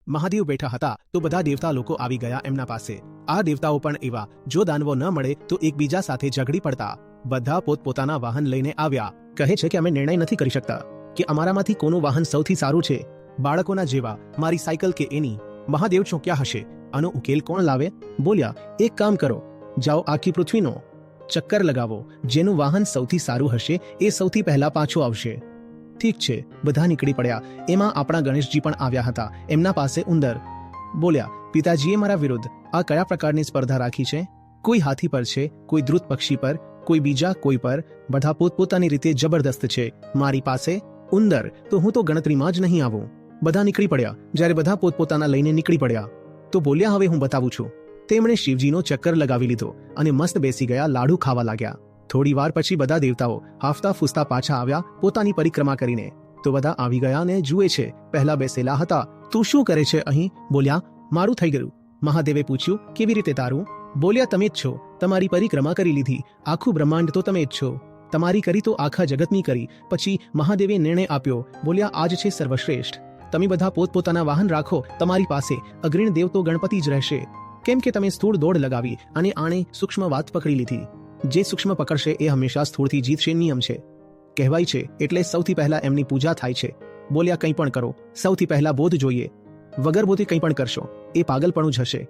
મહાદેવ બેઠા હતા તો બધા દેવતા લોકો આવી ગયા એમના પાસે. આ દેવતાઓ પણ એવા, જો દાનવો ન મળે તો એકબીજા સાથે ઝઘડી પડતા. બધા પોતપોતાના વાહન લઈને આવ્યા. કહે છે કે અમે નિર્ણય નથી કરી શકતા કે અમારામાંથી કોનું વાહન સૌથી સારું છે. બાળકોના જેવા, મારી સાયકલ કે એની. મહાદેવ ચોંક્યા હશે. આનો ઉકેલ કોણ લાવે? બોલ્યા, એક કામ કરો, જાઓ આખી પૃથ્વીનો ચક્કર લગાવો. જેનું વાહન સૌથી સારું હશે એ સૌથી પહેલા પાછું આવશે. ઠીક છે, બધા નીકળી પડ્યા. એમાં આપણા ગણેશજી પણ આવ્યા હતા. એમના પાસે ઉંદર. બોલ્યા, પિતાજીએ મારા વિરુદ્ધ આ કયા પ્રકારની સ્પર્ધા રાખી છે? કોઈ હાથી પર છે, કોઈ દ્રુત પક્ષી પર, કોઈ બીજા કોઈ પર. બધા પોતપોતાની રીતે જબરદસ્ત છે. મારી પાસે ઉંદર, તો હું તો ગણતરીમાં જ નહીં આવું. બધા નીકળી પડ્યા. જ્યારે બધા પોતપોતાના લઈને નીકળી પડ્યા તો બોલ્યા, હવે હું બતાવું છું. તેમણે શિવજીનો ચક્કર લગાવી લીધો અને મસ્ત બેસી ગયા, લાડુ ખાવા લાગ્યા. થોડી વાર પછી બધા દેવતાઓ હાફતા ફૂસતા પાછા આવ્યા પોતાની પરિક્રમા કરીને. તો બધા આવી ગયા ને જુએ છે. પહેલા બેસેલા હતા. તું શું કરે છે અહીં? બોલ્યા, મારું થઈ ગયું. મહાદેવે પૂછ્યું, કેવી રીતે તારું? બોલ્યા, તમે જ છો. તમારી પરિક્રમા કરી લીધી. આખું બ્રહ્માંડ તો તમે જ છો. તમારી કરી તો આખા જગતની કરી. પછી મહાદેવે નિર્ણય આપ્યો. બોલ્યા, આજ છે સર્વશ્રેષ્ઠ. તમે બધા પોતપોતાના વાહન રાખો. તમારી પાસે અગ્રણી દેવ તો ગણપતિ જ રહેશે. કેમ કે તમે સ્થૂળ દોડ લગાવી અને આણે સૂક્ષ્મ વાત પકડી લીધી. જે સૂક્ષ્મ પકડશે એ હંમેશા સ્થૂળથી જીતશે, નિયમ છે. કહેવાય છે એટલે સૌથી પહેલા એમની પૂજા થાય છે. બોલ્યા, કંઈ પણ કરો, સૌથી પહેલા બોધ જોઈએ. વગર બોધે કંઈ પણ કરશો એ પાગલપણું જ હશે.